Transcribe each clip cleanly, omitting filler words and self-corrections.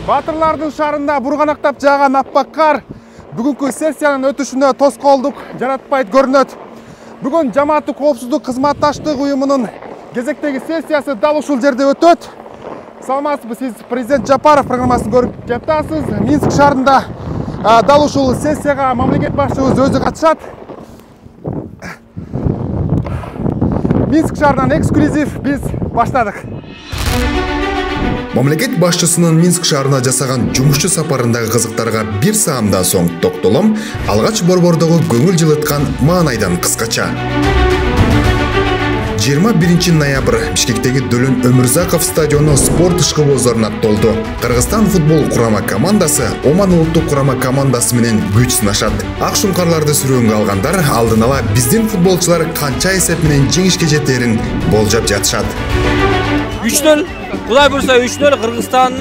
Батырлардың шарында бурганактап жааган аппак кар бүгүнкү сессиянын өтүшүнө тоскоолдук жаратпайт көрүнөт. Бүгүн жамааттык коопсуздук кызматташтык уюмунун кезектеги сессиясы дал ушул жерде өтөт. Саламатсызбы, сиз президент Жапаров программасын көрүп жатасыз. Минск шаарында дал ушул сессияга мамлекет башчыбыз өзү катышат. Минск шаарынан эксклюзив биз баштадык. Мамлекет башчысынын Минск шаарына жасаган жумушчу сапарындагы кызыктарга бир саамдан соң токтолом, алгач борбордогу көңүл жылыткан маанайдан кыскача. 21 ноябрь Бишкектеги Дөлөн Өмүрзаков стадиону спорт ишкыбоздоруна толду. Кыргызстан футбол курама командасы Оман улуттук курама командасы менен күч сынашат. Ак шуңкарларды сүрөөнгө алгандар алдын ала биздин футболчулар канча эсеп менен жеңишке жетерин болжап жатышат. 3-0, Кудай бурса 3-0 Кыргызстан.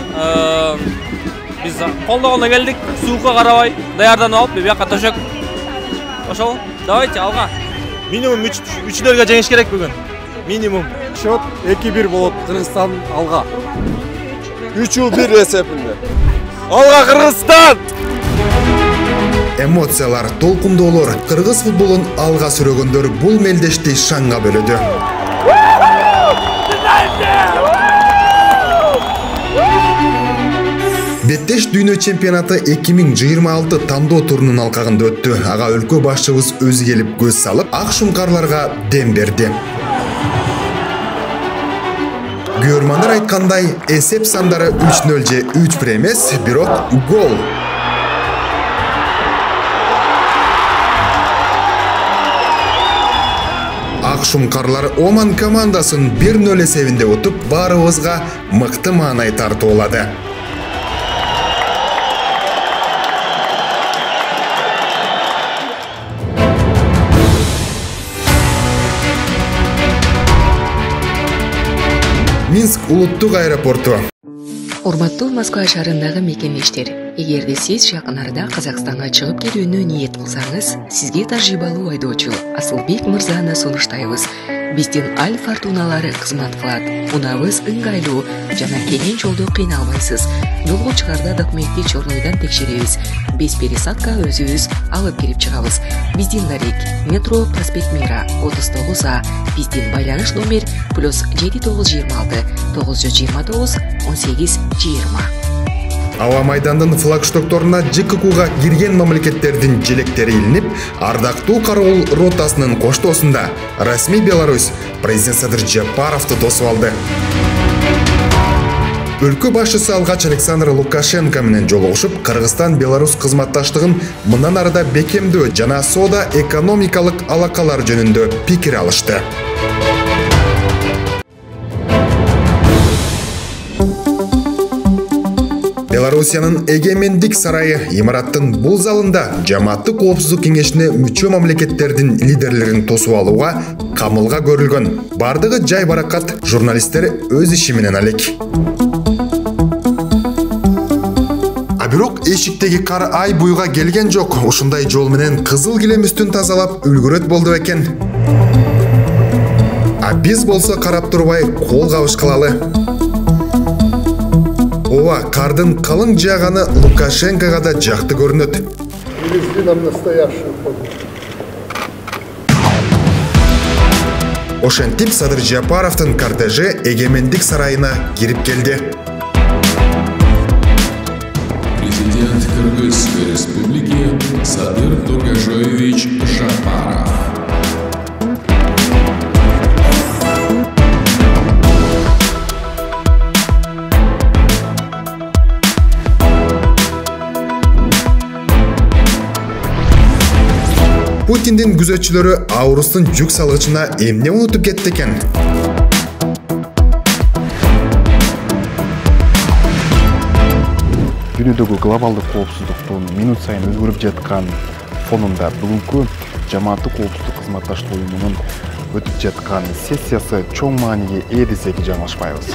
Биз колдогондо келдик, суукка карабай, даярданып алып, бияка төшөк. Ошол, давайте алга. Минимум 3-0га жеңиш керек бүгүн. Минимум. Счет 2-1 болот, Кыргызстан алга. 3-1 эсебинде. Алга Кыргызстан! Эмоциялар, толкундоолор, кыргыз футболун алга сүрөгөндөр бул мелдешти шаңга бөлөдү. Беттеш дүйнө чемпионаты 2026 тандоо турунун алкагында өттү. Ага өлкө башчыбыз өзү келип көз салып, ак шуңкарларга дем берди. Көрмандар айткандай, эсеп сандары 3-0 же 3-1 эмес, бирок гол. Ак шуңкарлар Оман командасын 1-0 эсебинде утуп, баарыбызга мыкты маанай тартуулады. Минск улуттук аэропорту. Урматтуу Москва шаарындагы мекемештер, эгерде сиз жакын арада Казакстанга чыгып кетүүнү ниет кылсаңыз, сизге тажрыйбалуу айдоочу Асылбек мырзаны сунуштайбыз. Биздин Аль Фортуналары кызмат кылат. Унабыз ыңгайлуу жана кенен жолдо кыйналбайсыз. Жолго чыгарда документти чорнойдон текшеребиз. Без пересадка өзүбүз алып кирип чыгабыз. Биздин дарек метро проспект Мира 39А. Биздин байланыш номер +7926 929 1820. Аба майдандын флагштокторуна ЖККуга кирген мамлекеттердин желектери илинип, ардактуу кароол ротасынын коштоосунда расмий Беларусь президент Садыр Жапаровду тосуп алды. Өлкө башчысы алгач Александр Лукашенко менен жолугушуп, Кыргызстан-Беларусь кызматташтыгын мындан арада бекемдөө жана соода экономикалык алакалар жөнүндө пикир алышты. Белоруссиянын эгемендик сарайы имараттын бул залында жамааттык коопсуздук кеңешине мүчө мамлекеттердин лидерлерин тосуп алууга камылга көрүлгөн. Бардыгы жай баракат, журналисттер өз иши менен алек. Бирок эшиктеги кар ай буйга келген жок. Ушундай жол менен кызыл килем үстүн тазалап үлгүрөт болду экен. Биз болсо карап турбай кол кабыш кылалы. Ова, кардын калың жааганы Лукашенкога да жакты көрүнөт. Привезли нам настоящую форму. Ошентип Садыр Жапаровдун кортежи эгемендик сарайына кирип келди. Президент Кыргызской республики Садыр Тургашоевич Жапаров. Путиндин күзөтчүлөрү Аурустун жүк салгычына эмне унутуп кетти экен? Дүйнөдөгү глобалдык коопсуздуктун минут сайын өзгөрүп жаткан фонунда бүгүнкү жамааттык коопсуздук кызматташтык уюмунун өтүп жаткан сессиясы чоң мааниге ээ десек жаңылышпайбыз.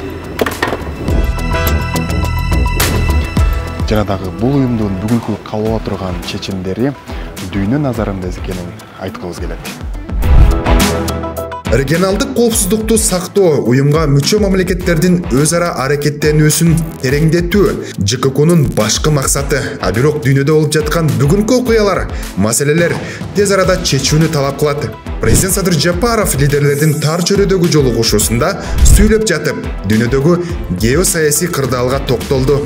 Жана дагы бул уюмдун бүгүнкү кабыл ала турган чечимдери дүйнө назарында экенин айткыбыз келет. Регионалдык коопсуздукту сактоо уюмга мүчө мамлекеттердин өз ара аракеттенүүсүн тереңдетүү ЖККнун башкы максаты. А бирок дүйнөдө болуп жаткан бүгүнкү окуялар, маселелер тез арада чечүүнү талап кылат. Президент Садыр Жапаров лидерлердин тар чөйрөдөгү жолугушуусунда сүйлөп жатып, дүйнөдөгү геосаясий кырдаалга токтолду.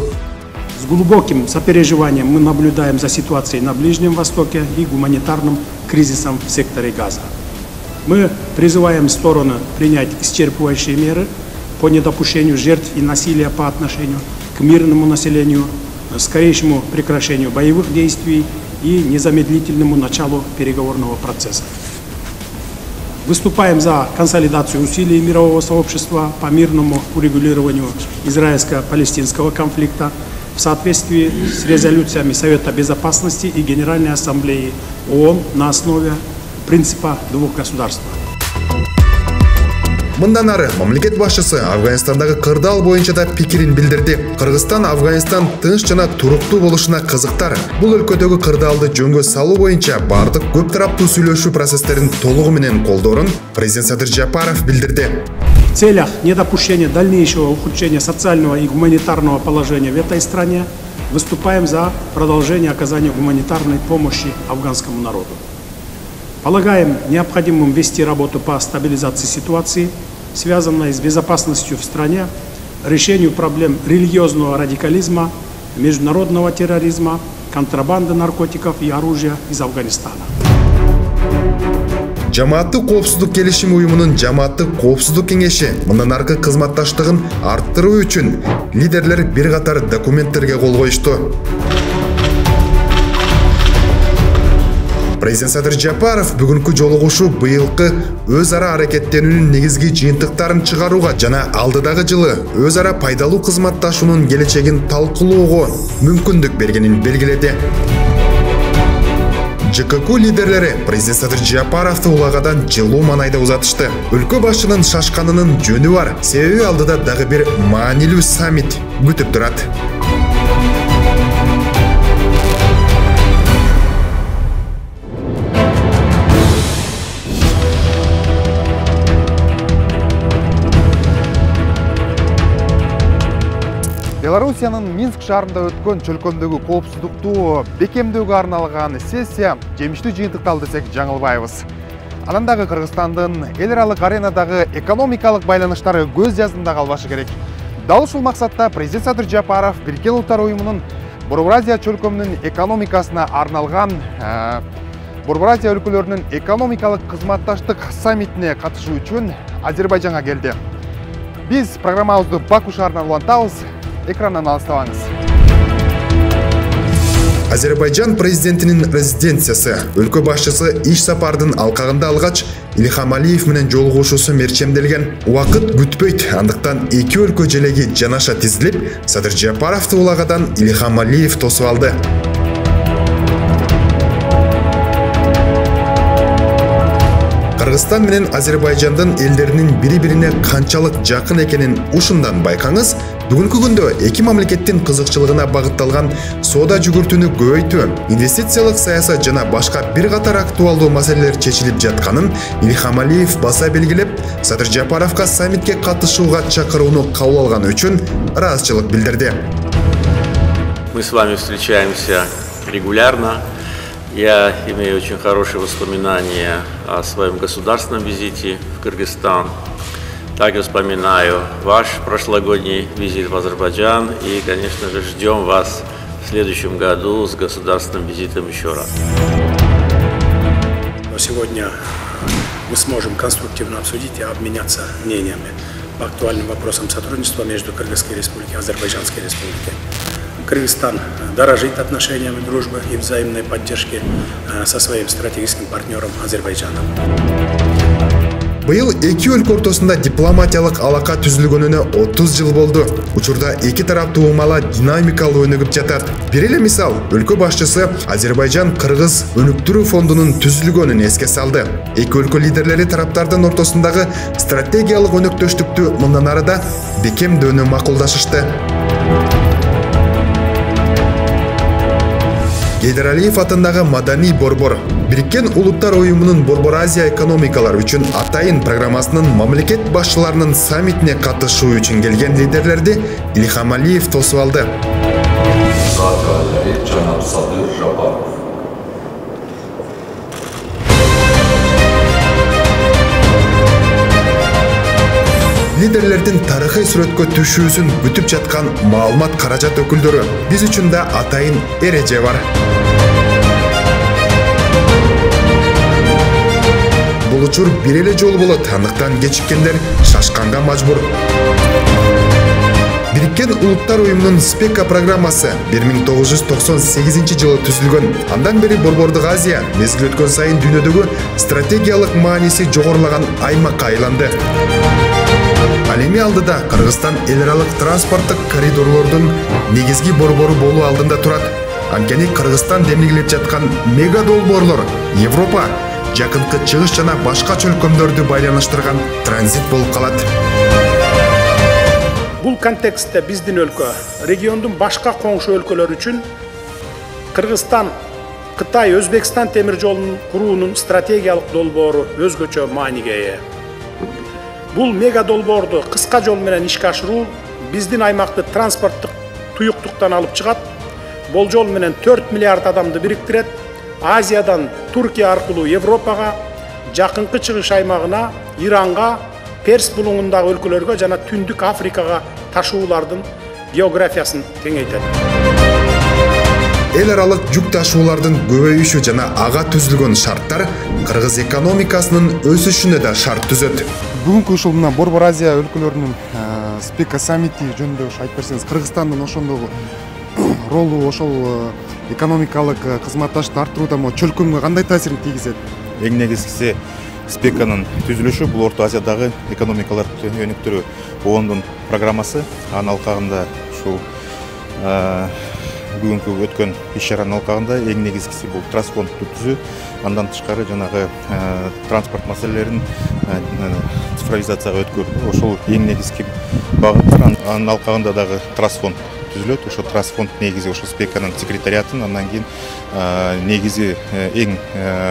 С глубоким сопереживанием мы наблюдаем за ситуацией на Ближнем Востоке и гуманитарным кризисом в секторе Газа. Мы призываем стороны принять исчерпывающие меры по недопущению жертв и насилия по отношению к мирному населению, скорейшему прекращению боевых действий и незамедлительному началу переговорного процесса. Выступаем за консолидацию усилий мирового сообщества по мирному урегулированию израильско-палестинского конфликта в соответствии с резолюциями Совета Безопасности и Генеральной Ассамблеи ООН на основе принципа двух государств. Мындан ары мамлекет башчысы Афганистандагы кырдаал боюнча да пикирин билдирди. Кыргызстан Афганистан тынч жана туруктуу болушуна кызыктар. Бул өлкөдөгү кырдаалды жөнгө салуу боюнча бардык көп тараптуу сүйлөшүү процесстерин толугу менен колдоорун президент Садыр Жапаров билдирди. В целях недопущения дальнейшего ухудшения социального и гуманитарного положения в этой стране выступаем за продолжение оказания гуманитарной помощи афганскому народу. Полагаем необходимым вести работу по стабилизации ситуации, связанной с безопасностью в стране, решению проблем религиозного радикализма, международного терроризма, контрабанды наркотиков и оружия из Афганистана. Жамааттык коопсуздук келишими уюмунун жамааттык коопсуздук кеңеши мындан аркы кызматташтыгын арттыруу үчүн лидерлер бир катар документтерге кол коюшту. Президент Садыр Жапаров бүгүнкү жолугушуу быйылкы өз ара аракеттенүүнүн негизги жыйынтыктарын чыгарууга жана алдыдагы жылы өз ара пайдалуу кызматташуунун келечегин талкуулоого мүмкүндүк бергенин белгиледи. ЖКК лидерлери президент Садыр Жапаровду улагадан жылуу маанайда узатышты. Өлкө башчынын шашканынын жөнү бар, себеби алдыда дагы бир маанилүү саммит күтүп турат. Белоруссиянын Минск шаарында өткөн чөлкөмдөгү коопсуздукту бекемдөөгө арналган сессия жемиштүү жыйынтыкталды десек жаңылбайбыз. Анан дагы Кыргызстандын эл аралык аренадагы экономикалык байланыштары көз жазында калбашы керек. Дал ушул максатта президент Садыр Жапаров Бириккен Улуттар уюмунун Борбор Азия чөлкөмүнүн экономикасына арналган Борбор Азия өлкөлөрүнүн экономикалык кызматташтык саммитине катышуу үчүн Азербайжанга келди. Биз программабызды Баку шаарынан улантабыз. Экрандан алыстабаңыз. Азербайжан президентинин резиденциясы өлкө башчысы иш сапардын алкагында алгач Илхам Алиев менен жолугушуусу мерчемделген. Убакыт күтпөйт, андыктан эки өлкө желеги жанаша тизилип, Садыр Жапаровду улагадан Илхам Алиев тосуп алды. Кыргызстан менен Азербайжандын элдеринин бири-бирине канчалык жакын экенин ушундан байкаңыз. Бүгүнкү күндө эки мамлекеттин кызыкчылыгына багытталган соода жүгүртүүнү көбөйтүү, инвестициялык саясат жана башка бир катар актуалдуу маселелер чечилип жатканын Илхам Алиев баса белгилеп, Садыр Жапаровго саммитке катышууга чакырууну кабыл алганы үчүн ыраазычылык билдирди. Мы с вами встречаемся регулярно. Я имею очень хорошие воспоминания о своем государственном визите в Кыргызстан. Также вспоминаю ваш прошлогодний визит в Азербайджан и, конечно же, ждем вас в следующем году с государственным визитом еще раз. Сегодня мы сможем конструктивно обсудить и обменяться мнениями по актуальным вопросам сотрудничества между Кыргызской Республикой и Азербайджанской Республикой. Кыргызстан дорожит отношениями дружбы и взаимной поддержки со своим стратегическим партнером Азербайджаном. Быйыл эки өлкө ортосунда дипломатиялык алака түзүлгөнүнө 30 жыл болду. Учурда эки тараптуу умала динамикалуу өнүгүп жатат. Бир эле мисал, өлкө башчысы Азербайжан-Кыргыз өнүктүрүү фондунун түзүлгөнүн эске салды. Эки өлкө лидерлери тараптардын ортосундагы стратегиялык өнөктөштүктү мындан ары да бекемдөөнү макулдашышты. Гейдаралиев атындагы Маданий борбор Бириккен Улуттар уюмунун Борбор Азия экономикалар үчүн атайын программасынын мамлекет башчыларынын саммитине катышуу үчүн келген лидерлерди Илхам Алиев тосуп алды. Лидерлердин тарыхый сүрөткө түшүүсүн күтүп жаткан маалымат каражат өкүлдөрү биз үчүн да атайын эреже бар. Бул учур бир эле жолу болот, андыктан кечиккендер шашканга мажбур. Бириккен Улуттар уюмунун СПЕКА программасы 1998 жылы түзүлгөн. Андан бери Борбордук Азия мезгил өткөн сайын дүйнөдөгү стратегиялык мааниси жогорулаган аймакка айланды. Ал эми алдыда Кыргызстан эл аралык транспорттук коридорлордун негизги борбору болуу алдында турат. Анткени Кыргызстан демилгелеп жаткан мега долбоорлор Европа, жакынкы чыгыш жана башка чөлкөмдөрдү байланыштырган транзит болуп калат. Бул контекстте биздин өлкө региондун башка коңшу өлкөлөр үчүн Кыргызстан, Кытай, Өзбекстан темир жолун куруунун стратегиялык долбоору өзгөчө мааниге ээ. Бул мега долбоорду кыска жол менен ишке ашыруу биздин аймакты транспорттук туюктуктан алып чыгат. Болжол менен 4 миллиард адамды бириктирет. Азиядан Туркия аркылуу Европага, жакынкы чыгыш аймагына, Иранга, Перс булуңундагы өлкөлөргө жана Түндүк Африкага ташуулардын географиясын кеңейтет. Эл аралык жүк ташуулардын көбөйүшү жана ага түзүлгөн шарттар Кыргыз экономикасынын өсүшүнө да шарт түзөт. Бүгүнкү ушул мына Борбор Азия өлкөлөрүнүн СПЕКА саммити жөнүндө айтып берсеңиз, Кыргызстандын ошондогу ролу, ошол экономикалык кызматташты арттырууда чөлкөмгө кандай таасирин тийгизет? Эң негизгиси СПЕКАнын түзүлүшү, бул Орто Азиядагы экономикалар өнүктүрүү ООНдун программасы. Анын алкагында ушул бүгүнкү өткөн иш-чаранын алкагында эң негизгиси бул трансфонтту түзүү, андан тышкары жанагы транспорт маселелерин цифровизацияга өткөрүү, ошол эң негизги багыттар. Анын алкагында дагы трансфонд түзүлөт. Ошо трансфонд негизи ошо СПЕКАнын секретариатын, андан кийин негизи эң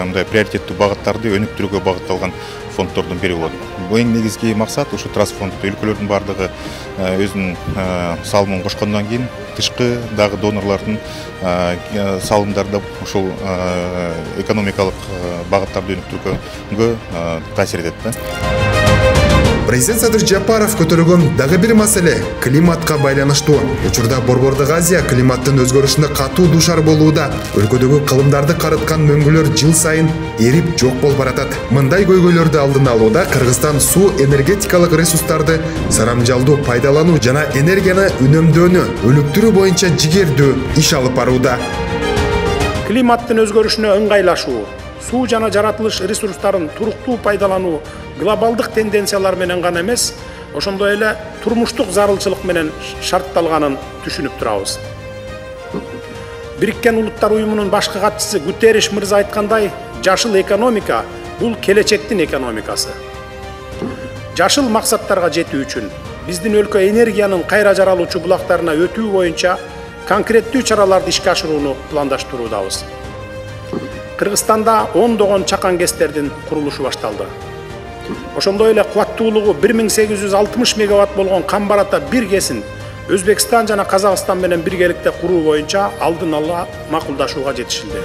мындай приоритеттүү багыттарды өнүктүрүүгө багытталган фонддордун бири болот. Бул эң негизги максат ошо трансфонд өлкөлөрдүн бардыгы өзүнүн салымын кошкондон кийин тышкы дагы донорлордун салымдарды ошол экономикалык багыттарды өнүктүрүүгө таасир этет. Президент Садыр Жапаров көтөргөн дагы бир маселе климатка байланыштуу. Учурда Борбордук Азия климаттын өзгөрүшүнө катуу душар болууда. Өлкөдөгү кылымдарды карыткан мөңгүлөр жыл сайын эрип жок болуп баратат. Мындай көйгөйлөрдү алдын алууда Кыргызстан суу энергетикалык ресурстарды сарамжалдуу пайдалануу жана энергияны үнөмдөөнү өнүктүрүү боюнча жигердүү иш алып барууда. Климаттын өзгөрүшүнө ыңгайлашуу, суу жана жаратылыш ресурстарын туруктуу пайдалануу глобалдык тенденциялар менен гана эмес, ошондой эле турмуштук зарылчылык менен шартталганын түшүнүп турабыз. Бириккен Улуттар уюмунун башкы катчысы Гутерриш мырза айткандай, жашыл экономика бул келечектин экономикасы. Жашыл максаттарга жетүү үчүн биздин өлкө энергиянын кайра жаралуучу булактарына өтүү боюнча конкреттүү чараларды ишке ашырууну пландаштыруудабыз. Кыргызстанда ондогон чакан кестердин курулушу башталды. Ошондой эле кубаттуулугу 1860 мегаватт болгон Камбарата 1 кесин Өзбекстан жана Казакстан менен биргеликте куруу боюнча алдын ала макулдашууга жетишилди.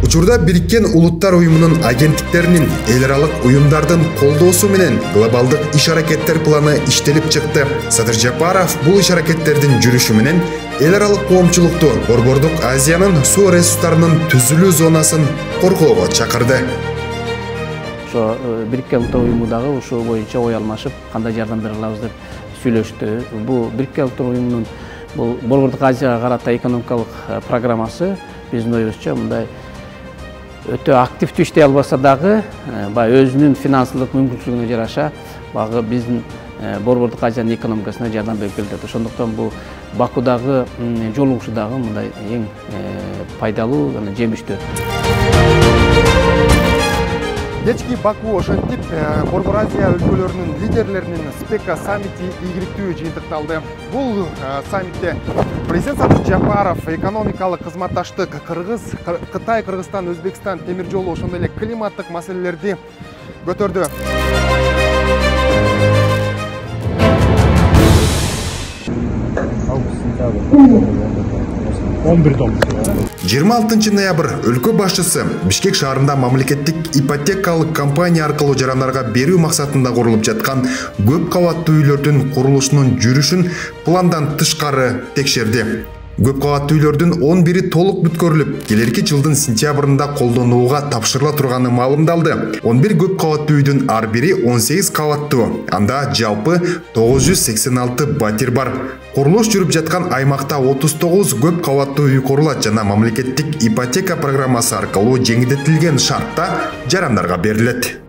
Учурда Бириккен Улуттар уюмунун агенттиктеринин эл аралык уюмдардын колдоосу менен глобалдык иш-аракеттер планы иштелип чыкты. Садыр Жапаров бул иш-аракеттердин жүрүшү менен эл аралык коомчулукту Борбордук Азиянын суу ресурстарынын түзүлүү зонасын коргоого чакырды. Ошо Бириккен Улуттар уюмундагы ушул боюнча ой алмашып, кандай жардам бере алабыз деп сүйлөштү. Бул Бириккен Улуттар уюмунун бул Борбордук Азияга карата экономикалык программасы биздин оюбузча мындай өтө активдүү иштей албаса дагы, өзүнүн финансылык мүмкүнчүлүгүнө жараша багы биздин Борбордук Азиянын экономикасына жардам берип келет. Ошондуктан бул Бакудагы жолугушуудагы мындай эң пайдалуу жана жемиштүү. Кечки Баку ошентип Борбор Азия өлкөлөрүнүн лидерлеринин СПК саммити ийгиликтүү жыйынтыкталды. Бул саммитте президент Садыр Жапаров экономикалык кызматташтык, Кытай, Кыргызстан, Өзбекстан темир жолу ошондой эле климаттык маселелерди көтөрдү. 26 ноябрь өлкө башчысы Бишкек шаарында мамлекеттик ипотекалык компания аркылуу жарандарга берүү максатында курулуп жаткан көп кабаттуу үйлөрдүн курулушунун жүрүшүн пландан тышкары текшерди. Көп кабаттуу үйлөрдүн 11-и толук бүткөрүлүп, келерки жылдын сентябрында колдонууга тапшырыла турганы маалымдалды. 11 көп кабаттуу үйдүн ар бири 18 кабаттуу. Анда жалпы 986 батир бар. Курулуш жүрүп жаткан аймакта 39 көп кабаттуу үй курулат жана мамлекеттик ипотека программасы аркылуу жеңилдетилген шартта жарандарга берилет.